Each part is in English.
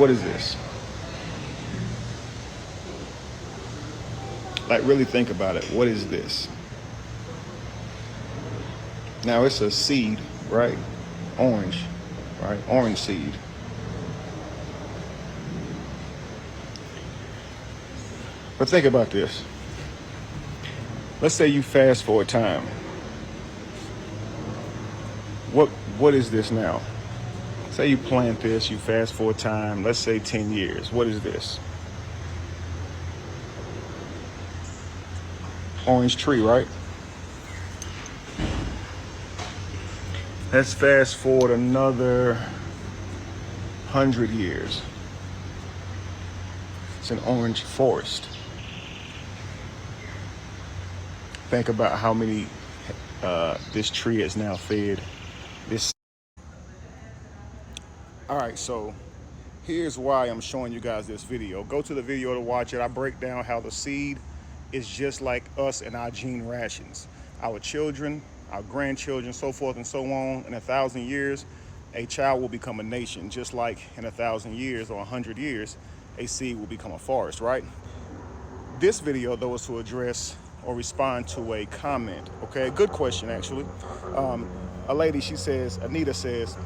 What is this? Like, really think about it. What is this? Now, it's a seed, right? Orange, right? Orange seed. But think about this. Let's say you fast forward time. What is this now? Say you plant this, you fast forward time, let's say 10 years. What is this? Orange tree, right? Let's fast forward another 100 years. It's an orange forest. Think about how many this tree is now fed. This. All right, so here's why I'm showing you guys this video. Go to the video to watch it. I break down how the seed is just like us and our gene rations. Our children, our grandchildren, so forth and so on. In 1,000 years, a child will become a nation, just like in 1,000 years or 100 years, a seed will become a forest, right? This video, though, is to address or respond to a comment, okay? Good question, actually. A lady, Anita says,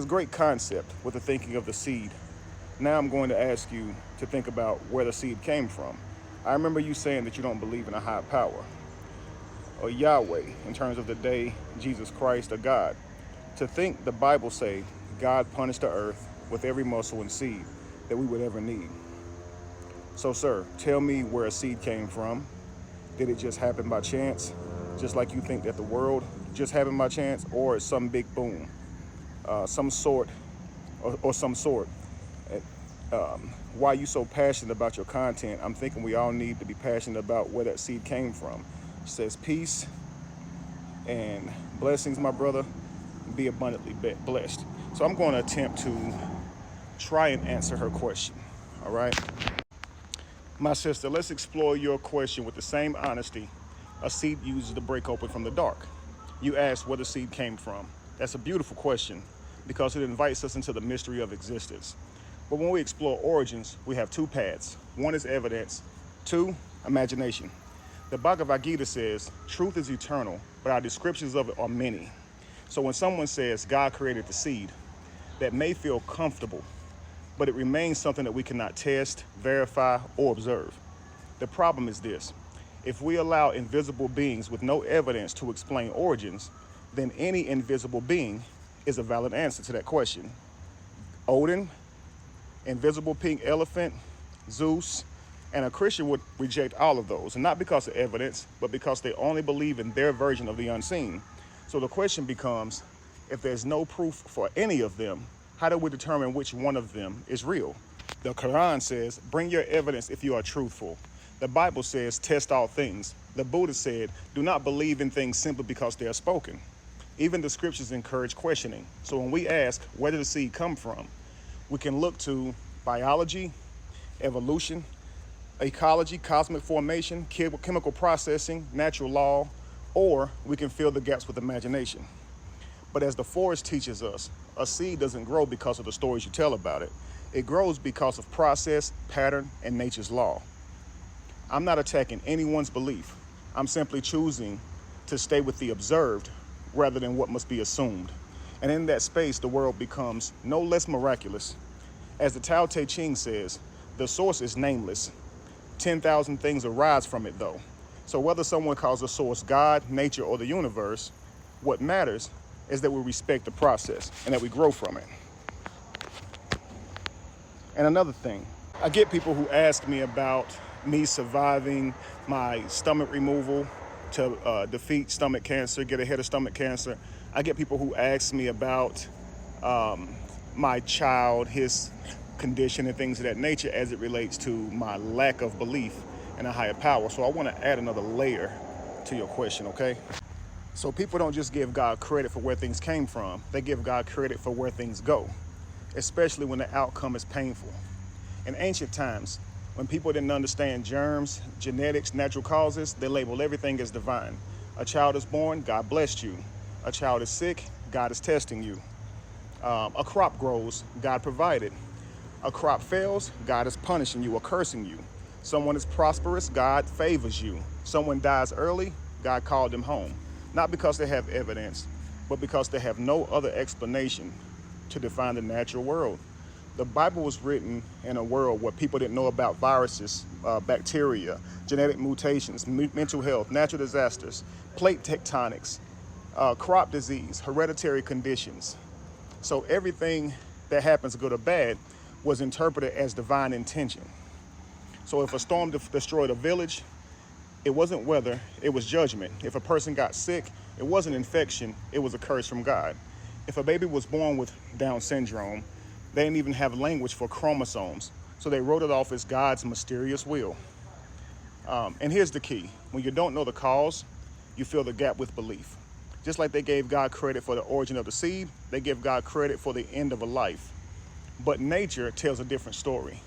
great concept with the thinking of the seed. Now I'm going to ask you to think about where the seed came from. I remember you saying that you don't believe in a high power or Yahweh in terms of the day, Jesus Christ, or God. To think the Bible say God punished the earth with every muscle and seed that we would ever need. So, sir, tell me where a seed came from. Did it just happen by chance? Just like you think that the world just happened by chance, or it's some big boom, some sort. Why are you so passionate about your content? I'm thinking we all need to be passionate about where that seed came from. It says peace and blessings, my brother. Be abundantly blessed. So I'm going to attempt to try and answer her question. All right. My sister, let's explore your question with the same honesty a seed uses to break open from the dark. You asked where the seed came from. That's a beautiful question because it invites us into the mystery of existence. But when we explore origins, we have two paths. One is evidence, two, imagination. The Bhagavad Gita says, truth is eternal, but our descriptions of it are many. So when someone says God created the seed, that may feel comfortable, but it remains something that we cannot test, verify, or observe. The problem is this. If we allow invisible beings with no evidence to explain origins, then any invisible being is a valid answer to that question. Odin, invisible pink elephant, Zeus, and a Christian would reject all of those, and not because of evidence, but because they only believe in their version of the unseen. So the question becomes, if there's no proof for any of them, how do we determine which one of them is real? The Quran says, bring your evidence if you are truthful. The Bible says, test all things. The Buddha said, do not believe in things simply because they are spoken. Even the scriptures encourage questioning. So when we ask, where did the seed come from? We can look to biology, evolution, ecology, cosmic formation, chemical processing, natural law, or we can fill the gaps with imagination. But as the forest teaches us, a seed doesn't grow because of the stories you tell about it. It grows because of process, pattern, and nature's law. I'm not attacking anyone's belief. I'm simply choosing to stay with the observed rather than what must be assumed. And in that space, the world becomes no less miraculous. As the Tao Te Ching says, the source is nameless. 10,000 things arise from it, though. So whether someone calls the source God, nature, or the universe, what matters is that we respect the process and that we grow from it. And another thing, I get people who ask me about me surviving my stomach removal to defeat stomach cancer, get ahead of stomach cancer. I get people who ask me about my child, his condition, and things of that nature as it relates to my lack of belief in a higher power. So I want to add another layer to your question, okay? So people don't just give God credit for where things came from. They give God credit for where things go, especially when the outcome is painful. In ancient times, when people didn't understand germs, genetics, natural causes, they labeled everything as divine. A child is born, God blessed you. A child is sick, God is testing you. A crop grows, God provided. A crop fails, God is punishing you or cursing you. Someone is prosperous, God favors you. Someone dies early, God called them home. Not because they have evidence, but because they have no other explanation to define the natural world. The Bible was written in a world where people didn't know about viruses, bacteria, genetic mutations, mental health, natural disasters, plate tectonics, crop disease, hereditary conditions. So everything that happens, good or bad, was interpreted as divine intention. So if a storm destroyed a village, it wasn't weather, it was judgment. If a person got sick, it wasn't infection, it was a curse from God. If a baby was born with Down syndrome, they didn't even have language for chromosomes, so they wrote it off as God's mysterious will. And here's the key. When you don't know the cause, you fill the gap with belief. Just like they gave God credit for the origin of the seed, they give God credit for the end of a life. But nature tells a different story.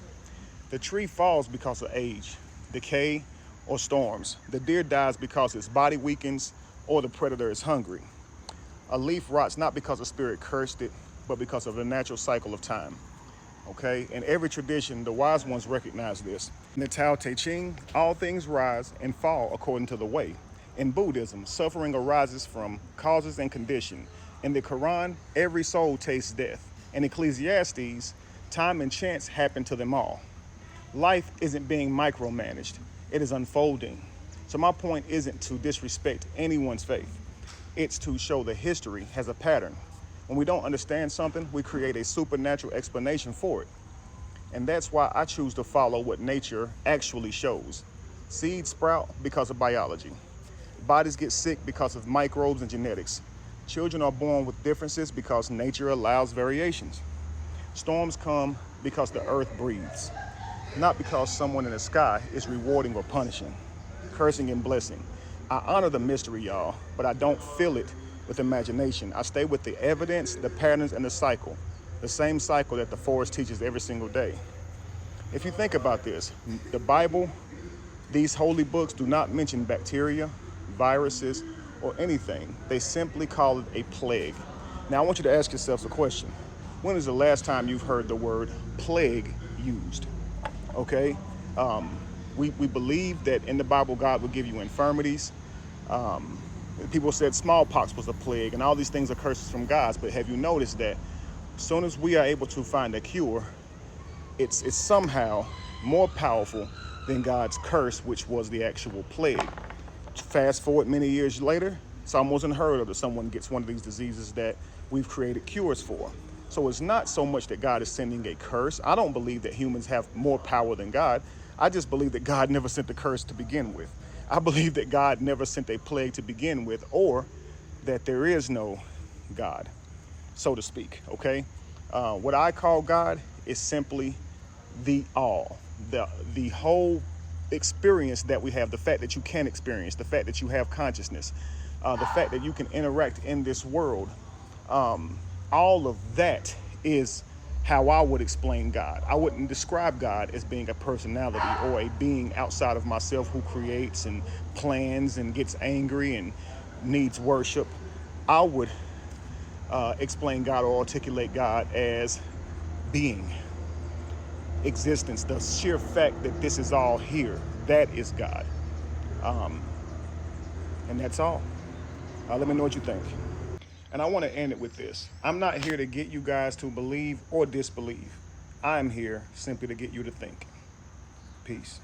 The tree falls because of age, decay, or storms. The deer dies because its body weakens or the predator is hungry. A leaf rots not because a spirit cursed it, but because of the natural cycle of time. Okay? In every tradition, the wise ones recognize this. In the Tao Te Ching, all things rise and fall according to the way. In Buddhism, suffering arises from causes and condition. In the Quran, every soul tastes death. In Ecclesiastes, time and chance happen to them all. Life isn't being micromanaged, it is unfolding. So my point isn't to disrespect anyone's faith. It's to show the history has a pattern. When we don't understand something, we create a supernatural explanation for it. And that's why I choose to follow what nature actually shows. Seeds sprout because of biology. Bodies get sick because of microbes and genetics. Children are born with differences because nature allows variations. Storms come because the earth breathes, not because someone in the sky is rewarding or punishing, cursing and blessing. I honor the mystery, y'all, but I don't fill it with imagination. I stay with the evidence, the patterns, and the cycle. The same cycle that the forest teaches every single day. If you think about this, the Bible, these holy books do not mention bacteria, viruses, or anything. They simply call it a plague. Now I want you to ask yourselves a question. When is the last time you've heard the word plague used? Okay? We believe that in the Bible, God will give you infirmities. People said smallpox was a plague, and all these things are curses from God. But have you noticed that as soon as we are able to find a cure, it's somehow more powerful than God's curse, which was the actual plague. Fast forward many years later, it's almost unheard of that someone gets one of these diseases that we've created cures for. So it's not so much that God is sending a curse. I don't believe that humans have more power than God. I just believe that God never sent the curse to begin with. I believe that God never sent a plague to begin with, or that there is no God, so to speak, okay? What I call God is simply the all, the whole experience that we have, the fact that you can experience, the fact that you have consciousness, the fact that you can interact in this world. All of that is how I would explain God. I wouldn't describe God as being a personality or a being outside of myself who creates and plans and gets angry and needs worship. I would explain God or articulate God as being, existence, the sheer fact that this is all here. That is God. And that's all. Let me know what you think. And I want to end it with this. I'm not here to get you guys to believe or disbelieve. I'm here simply to get you to think. Peace.